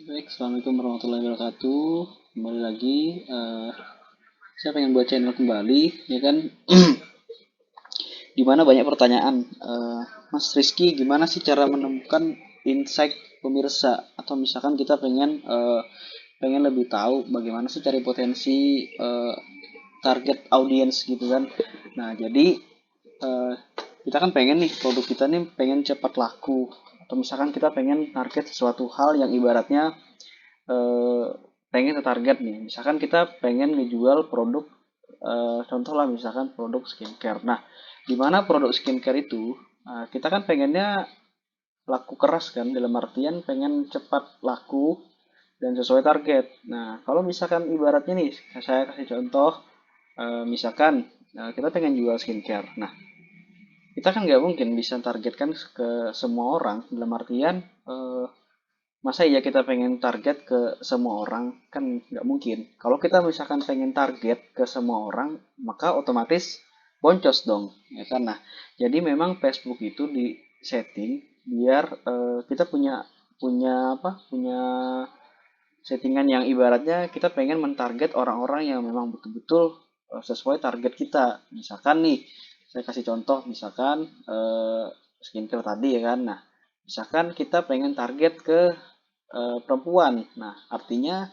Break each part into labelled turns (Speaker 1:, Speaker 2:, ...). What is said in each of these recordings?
Speaker 1: Baik, Assalamualaikum warahmatullahi wabarakatuh. Kembali lagi, saya pengen buat channel kembali, ya kan? Dimana banyak pertanyaan, Mas Rizky, gimana sih cara menemukan insight pemirsa? Atau misalkan kita pengen lebih tahu bagaimana sih cari potensi target audience gitu kan? Nah, jadi eh, kita kan pengen nih produk kita nih pengen cepat laku, atau misalkan kita pengen target sesuatu hal yang ibaratnya eh, pengen target nih. Misalkan kita pengen ngejual produk, contoh lah misalkan produk skincare. Nah, di mana produk skincare itu kita kan pengennya laku keras kan, dalam artian pengen cepat laku dan sesuai target. Nah, kalau misalkan ibaratnya nih, saya kasih contoh, misalkan kita pengen jual skincare. Nah, kita kan nggak mungkin bisa targetkan ke semua orang, dalam artian masa iya kita pengen target ke semua orang? Kan nggak mungkin. Kalau kita misalkan pengen target ke semua orang, maka otomatis boncos dong, ya kan? Nah, jadi memang Facebook itu di setting biar kita punya punya apa? Punya settingan yang ibaratnya kita pengen mentarget orang-orang yang memang betul-betul sesuai target kita. Misalkan nih, saya kasih contoh, misalkan skincare tadi ya kan. Nah, misalkan kita pengen target ke perempuan. Nah, artinya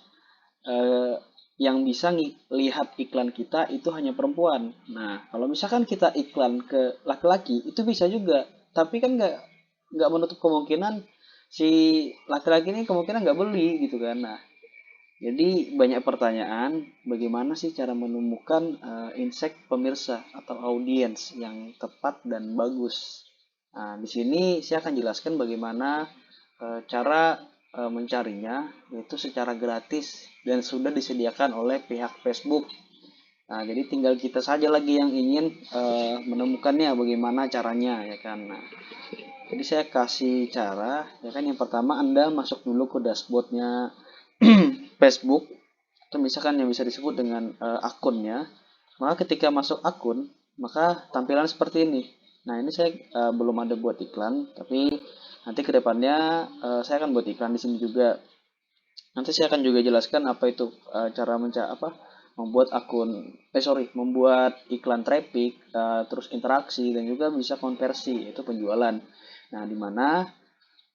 Speaker 1: eh, yang bisa lihat iklan kita itu hanya perempuan. Nah, kalau misalkan kita iklan ke laki-laki itu bisa juga, tapi kan nggak menutup kemungkinan si laki-laki ini kemungkinan nggak beli gitu kan. Nah, jadi banyak pertanyaan, bagaimana sih cara menemukan insight pemirsa atau audiens yang tepat dan bagus. Nah, di sini saya akan jelaskan bagaimana cara mencarinya, yaitu secara gratis dan sudah disediakan oleh pihak Facebook. Nah, jadi tinggal kita saja lagi yang ingin menemukannya, bagaimana caranya, ya kan. Nah, jadi saya kasih cara, ya kan. Yang pertama Anda masuk dulu ke dashboardnya Facebook, atau misalkan yang bisa disebut dengan akunnya. Maka ketika masuk akun, maka tampilan seperti ini. Nah, ini saya belum ada buat iklan, tapi nanti kedepannya saya akan buat iklan di sini juga. Nanti saya akan juga jelaskan apa itu cara membuat membuat iklan traffic, terus interaksi dan juga bisa konversi, itu penjualan. Nah, di mana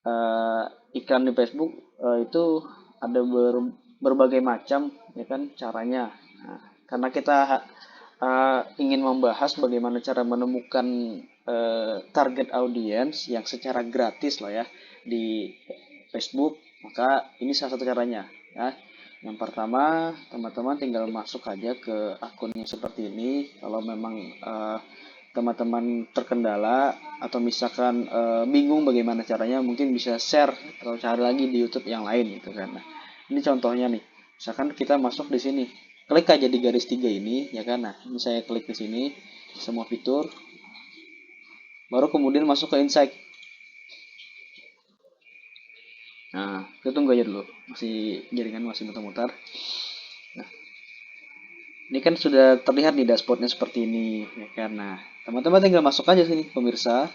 Speaker 1: eh, iklan di Facebook itu ada berbagai macam, ya kan, caranya. Nah, karena kita ingin membahas bagaimana cara menemukan target audience yang secara gratis lah ya di Facebook, maka ini salah satu caranya ya. Yang pertama, teman-teman tinggal masuk aja ke akunnya seperti ini. Kalau memang teman-teman terkendala atau misalkan bingung bagaimana caranya, mungkin bisa share atau cari lagi di YouTube yang lain gitu kan. Nah, ini contohnya nih. Misalkan kita masuk di sini, klik aja di garis tiga ini, ya kan. Nah, ini saya klik di sini semua fitur, baru kemudian masuk ke insight. Nah, kita tunggu aja dulu, masih jaringan masih muter-muter. Nah, ini kan sudah terlihat di dashboardnya seperti ini, ya kan. Nah, teman-teman tinggal masuk aja sini pemirsa.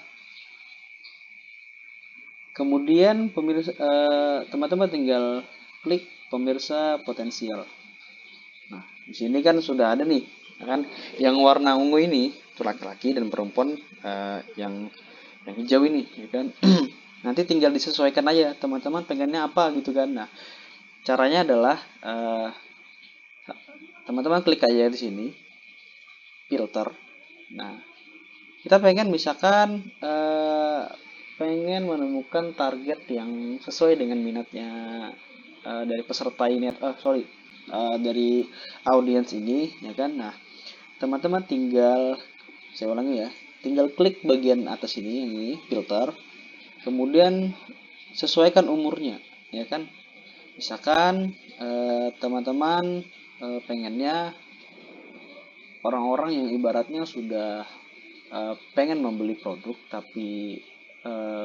Speaker 1: Kemudian teman-teman tinggal klik pemirsa potensial. Nah, di sini kan sudah ada nih, ya kan? Yang warna ungu ini itu laki-laki dan perempuan, yang hijau ini, ya kan? Nanti tinggal disesuaikan aja, teman-teman pengennya apa gitu kan. Nah, caranya adalah teman-teman klik aja di sini, filter. Nah, kita pengen misalkan pengen menemukan target yang sesuai dengan minatnya dari peserta ini, dari audiens ini, ya kan. Nah, teman-teman tinggal, saya ulangi ya, tinggal klik bagian atas ini filter, kemudian sesuaikan umurnya, ya kan. Misalkan teman-teman pengennya orang-orang yang ibaratnya sudah pengen membeli produk tapi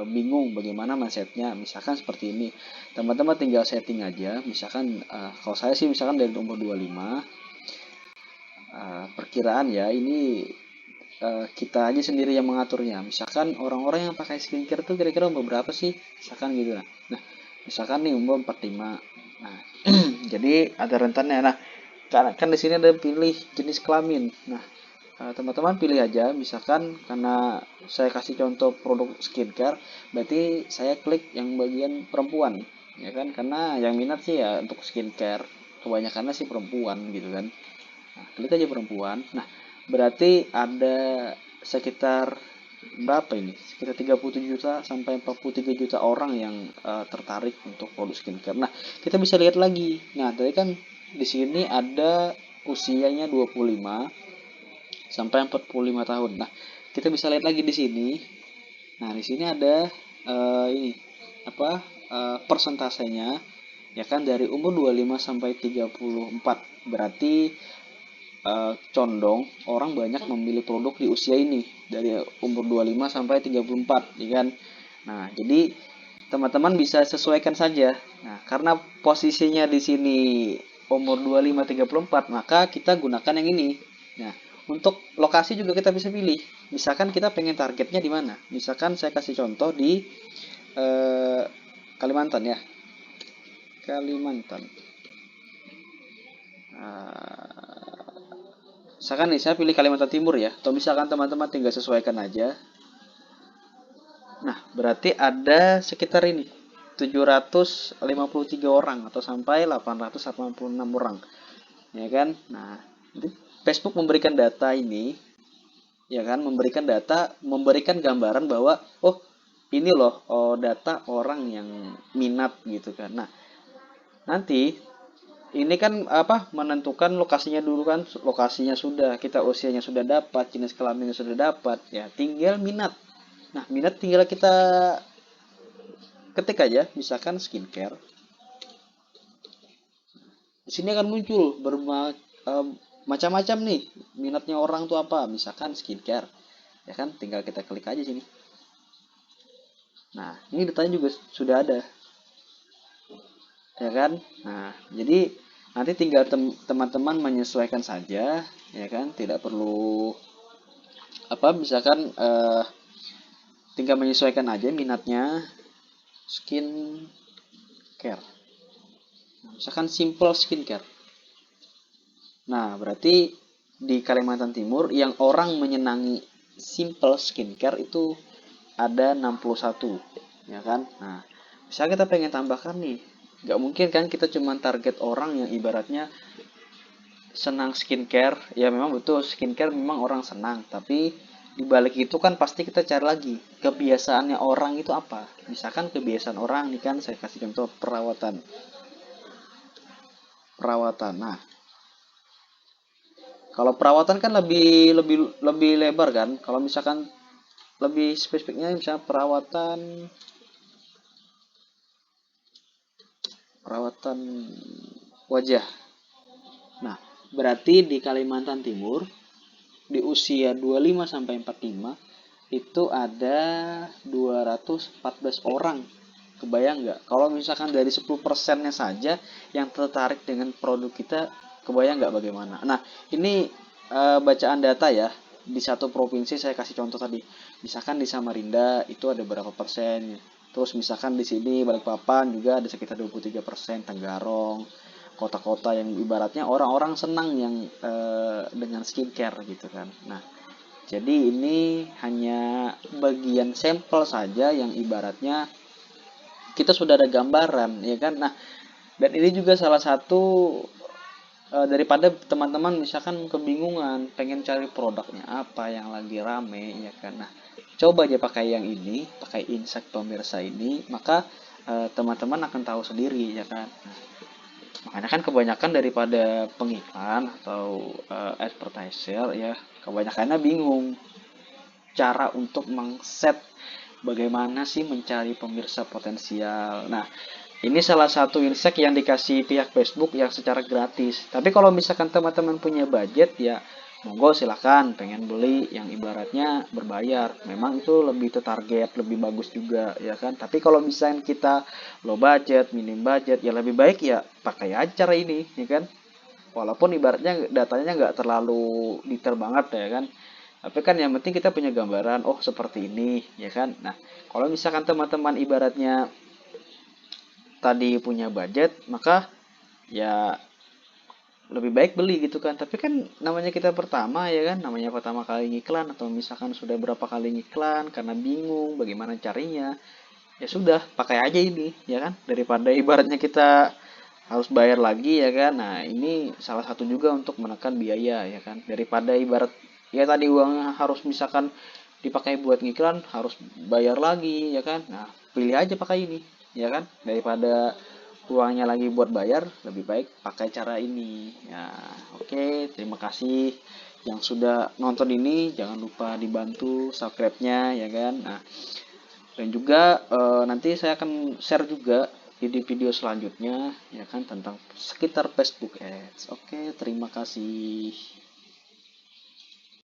Speaker 1: bingung bagaimana mindsetnya, misalkan seperti ini. Teman-teman tinggal setting aja, misalkan kalau saya sih misalkan dari umur 25, perkiraan ya ini kita aja sendiri yang mengaturnya. Misalkan orang-orang yang pakai skincare tuh kira-kira umur berapa sih, misalkan gitu. Nah, Misalkan nih umur 45. Nah, jadi ada rentannya. Nah, kan di sini ada pilih jenis kelamin. Nah, teman-teman pilih aja, misalkan karena saya kasih contoh produk skincare, berarti saya klik yang bagian perempuan, ya kan? Karena yang minat sih ya untuk skincare, kebanyakannya sih perempuan gitu kan. Nah, klik aja perempuan. Nah, berarti ada sekitar berapa ini? Sekitar 37 juta sampai 43 juta orang yang tertarik untuk produk skincare. Nah, kita bisa lihat lagi. Nah, tadi kan di sini ada usianya 25 sampai 45 tahun. Nah, kita bisa lihat lagi di sini. Nah, di sini ada ini apa persentasenya, ya kan, dari umur 25 sampai 34. Berarti condong orang banyak memilih produk di usia ini dari umur 25 sampai 34, ya kan. Nah, jadi teman-teman bisa sesuaikan saja. Nah, karena posisinya di sini umur 25 34, maka kita gunakan yang ini. Nah, untuk lokasi juga kita bisa pilih. Misalkan kita pengen targetnya di mana. Misalkan saya kasih contoh di eh, Kalimantan ya. Kalimantan. Nah, misalkan nih saya pilih Kalimantan Timur ya, atau misalkan teman-teman tinggal sesuaikan aja. Nah, berarti ada sekitar ini 753 orang atau sampai 886 orang, ya kan? Nah, Facebook memberikan data ini, ya kan, memberikan data, memberikan gambaran bahwa oh, ini loh, oh, data orang yang minat gitu kan. Nah, nanti ini kan apa, menentukan lokasinya dulu kan, lokasinya sudah, kita usianya sudah dapat, jenis kelaminnya sudah dapat, ya tinggal minat. Nah, minat tinggal kita ketik aja, misalkan skincare. Di sini akan muncul macam-macam nih minatnya orang tuh apa, misalkan skincare, ya kan, tinggal kita klik aja sini. Nah, ini datanya juga sudah ada, ya kan. Nah, jadi nanti tinggal teman-teman menyesuaikan saja, ya kan, tidak perlu apa, misalkan tinggal menyesuaikan aja minatnya skincare. Nah, misalkan simple skincare. Nah, berarti di Kalimantan Timur yang orang menyenangi simple skincare itu ada 61, ya kan? Nah, misalnya kita pengen tambahkan nih, nggak mungkin kan kita cuma target orang yang ibaratnya senang skincare. Ya memang betul, skincare memang orang senang, tapi dibalik itu kan pasti kita cari lagi kebiasaannya orang itu apa. Misalkan kebiasaan orang nih kan, saya kasih contoh perawatan. Perawatan. Nah, kalau perawatan kan lebih lebih lebih lebar kan. Kalau misalkan lebih spesifiknya misalnya perawatan perawatan wajah. Nah, berarti di Kalimantan Timur di usia 25 sampai 45 itu ada 214 orang. Kebayang nggak? Kalau misalkan dari 10%-nya saja yang tertarik dengan produk kita, kebayang nggak bagaimana? Nah, ini bacaan data ya. Di satu provinsi saya kasih contoh tadi. Misalkan di Samarinda itu ada berapa persen. Terus misalkan di sini Balikpapan juga ada sekitar 23%, Tenggarong, kota-kota yang ibaratnya orang-orang senang yang dengan skincare gitu kan. Nah, jadi ini hanya bagian sampel saja yang ibaratnya kita sudah ada gambaran, ya kan. Nah, dan ini juga salah satu daripada teman-teman misalkan kebingungan pengen cari produknya apa yang lagi rame, ya kan. Nah, coba aja pakai yang ini, pakai Insight Pemirsa ini, maka teman-teman akan tahu sendiri, ya kan. Nah, makanya kan kebanyakan daripada pengiklan atau advertiser ya, kebanyakannya bingung cara untuk mengset bagaimana sih mencari pemirsa potensial. Nah, ini salah satu insight yang dikasih pihak Facebook yang secara gratis. Tapi kalau misalkan teman-teman punya budget ya monggo silahkan pengen beli yang ibaratnya berbayar. Memang itu lebih tertarget, lebih bagus juga, ya kan. Tapi kalau misalkan kita low budget, minim budget, ya lebih baik ya pakai aja cara ini, ya kan. Walaupun ibaratnya datanya nggak terlalu detail banget, ya kan. Tapi kan yang penting kita punya gambaran, oh seperti ini, ya kan. Nah, kalau misalkan teman-teman ibaratnya tadi punya budget, maka ya lebih baik beli gitu kan. Tapi kan namanya kita pertama ya kan, namanya pertama kali ngiklan atau misalkan sudah berapa kali ngiklan karena bingung bagaimana carinya, ya sudah pakai aja ini ya kan, daripada ibaratnya kita harus bayar lagi ya kan. Nah ini salah satu juga untuk menekan biaya ya kan, daripada ibarat ya tadi uang harus misalkan dipakai buat ngiklan harus bayar lagi ya kan. Nah pilih aja pakai ini ya kan, daripada uangnya lagi buat bayar, lebih baik pakai cara ini ya. Oke, terima kasih yang sudah nonton ini, jangan lupa dibantu subscribe-nya ya kan. Nah dan juga nanti saya akan share juga video-video selanjutnya ya kan tentang sekitar Facebook Ads. Oke, terima kasih.